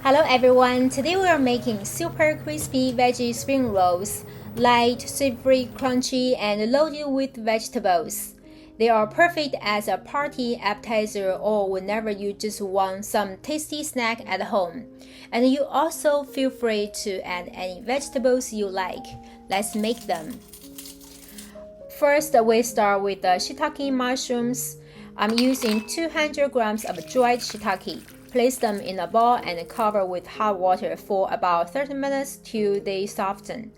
Hello everyone, today we are making super crispy veggie spring rolls, light, savory, crunchy, and loaded with vegetables. They are perfect as a party appetizer or whenever you just want some tasty snack at home. And you also feel free to add any vegetables you like. Let's make them. First, we start with the shiitake mushrooms. I'm using 200 grams of dried shiitake. Place them in a bowl and cover with hot water for about 30 minutes till they soften.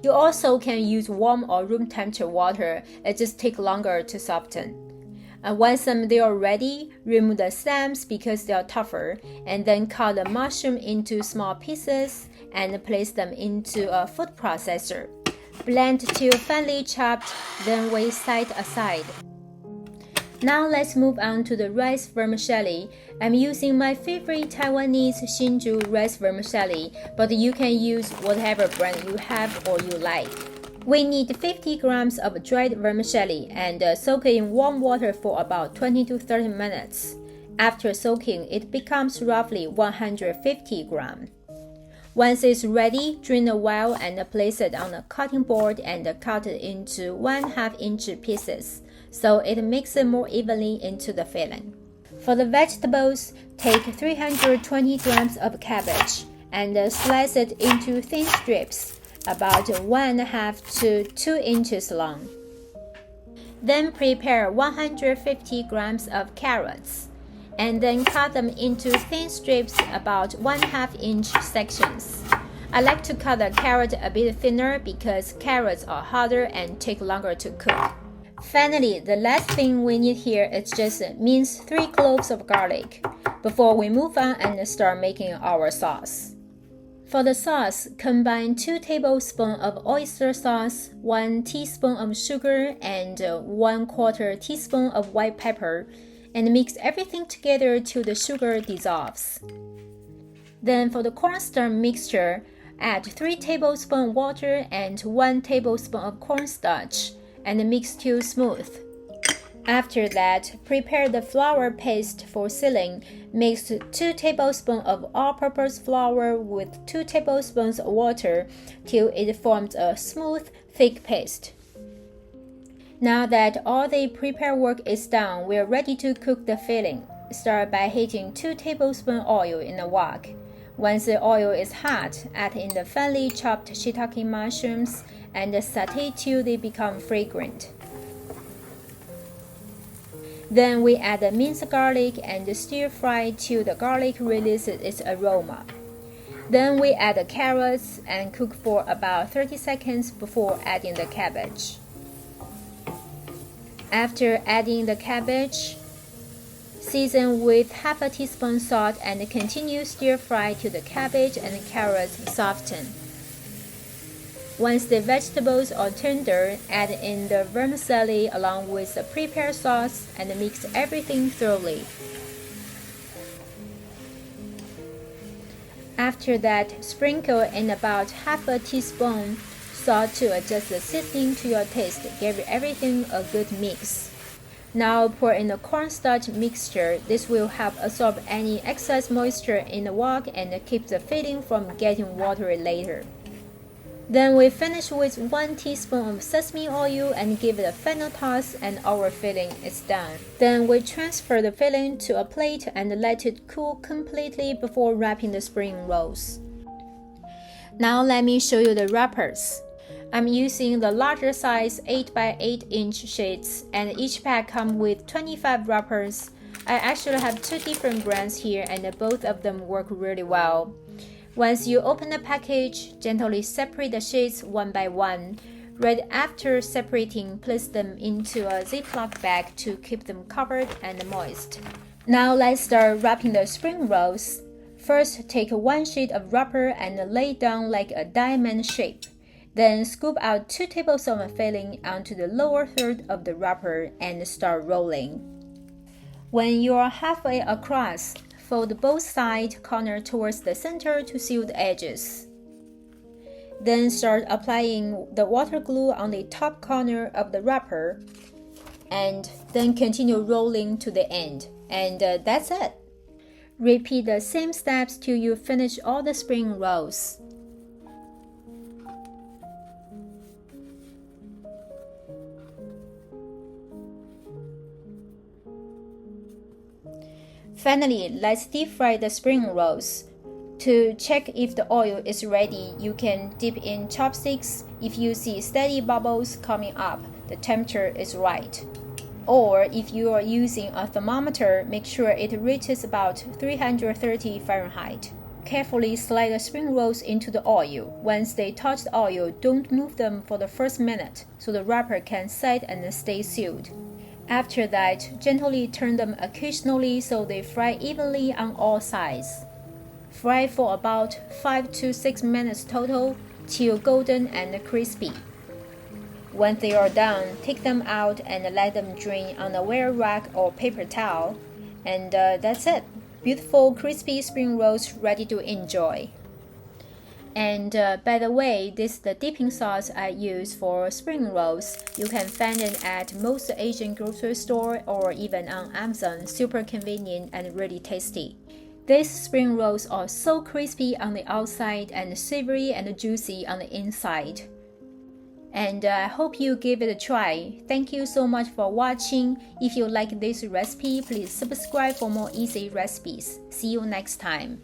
You also can use warm or room temperature water, it just takes longer to soften. And once they are ready, remove the stems because they are tougher, and then cut the mushroom into small pieces and place them into a food processor. Blend till finely chopped, then we set aside. Now let's move on to the rice vermicelli. I'm using my favorite Taiwanese Hsinchu rice vermicelli, but you can use whatever brand you have or you like. We need 50 grams of dried vermicelli and soak it in warm water for about 20 to 30 minutes. After soaking, it becomes roughly 150 grams. Once it's ready, drain the well and place it on a cutting board and cut it into 1/2 inch pieces, so it mixes more evenly into the filling. For the vegetables, take 320 grams of cabbage and slice it into thin strips, about 1.5 to 2 inches long. Then prepare 150 grams of carrots, and then cut them into thin strips about 1/2 inch sections. I like to cut the carrot a bit thinner because carrots are harder and take longer to cook. Finally, the last thing we need here is just mince 3 cloves of garlic before we move on and start making our sauce. For the sauce, combine 2 tablespoons of oyster sauce, 1 teaspoon of sugar, and 1/4 teaspoon of white pepper, and mix everything together till the sugar dissolves. Then for the cornstarch mixture, add 3 tablespoons water and 1 tablespoon of cornstarch, and mix till smooth. After that, prepare the flour paste for sealing. Mix 2 tablespoons of all-purpose flour with 2 tablespoons of water till it forms a smooth, thick paste. Now that all the prepare work is done, we are ready to cook the filling. Start by heating 2 tablespoons oil in a wok. Once the oil is hot, add in the finely chopped shiitake mushrooms and saute till they become fragrant. Then we add the minced garlic and stir fry till the garlic releases its aroma. Then we add the carrots and cook for about 30 seconds before adding the cabbage. After adding the cabbage, season with 1/2 teaspoon salt and continue stir fry till the cabbage and carrots soften. Once the vegetables are tender, add in the vermicelli along with the prepared sauce and mix everything thoroughly. After that, sprinkle in about 1/2 teaspoon salt to adjust the seasoning to your taste. Give everything a good mix. Now pour in the cornstarch mixture. This will help absorb any excess moisture in the wok and keep the filling from getting watery later. Then we finish with 1 teaspoon of sesame oil and give it a final toss, and our filling is done. Then we transfer the filling to a plate and let it cool completely before wrapping the spring rolls. Now let me show you the wrappers. I'm using the larger size 8 by 8 inch sheets, and each pack comes with 25 wrappers. I actually have 2 different brands here, and both of them work really well. Once you open the package, gently separate the sheets one by one. Right after separating, place them into a Ziploc bag to keep them covered and moist. Now let's start wrapping the spring rolls. First, take 1 sheet of wrapper and lay it down like a diamond shape. Then scoop out 2 tablespoons of filling onto the lower third of the wrapper and start rolling. When you are halfway across, fold both side corner towards the center to seal the edges. Then start applying the water glue on the top corner of the wrapper, and then continue rolling to the end. And that's it. Repeat the same steps till you finish all the spring rolls. Finally, let's deep fry the spring rolls. To check if the oil is ready, you can dip in chopsticks. If you see steady bubbles coming up, the temperature is right. Or if you are using a thermometer, make sure it reaches about 330 Fahrenheit. Carefully slide the spring rolls into the oil. Once they touch the oil, don't move them for the first minute, so the wrapper can set and stay sealed. After that, gently turn them occasionally so they fry evenly on all sides. Fry for about 5 to 6 minutes total, till golden and crispy. When they are done, take them out and let them drain on a wire rack or paper towel. And that's it. Beautiful crispy spring rolls ready to enjoy. And by the way, this is the dipping sauce I use for spring rolls. You can find it at most Asian grocery store or even on Amazon. Super convenient and really tasty. These spring rolls are so crispy on the outside and savory and juicy on the inside. And I hope you give it a try. Thank you so much for watching. If you like this recipe, please subscribe for more easy recipes. See you next time.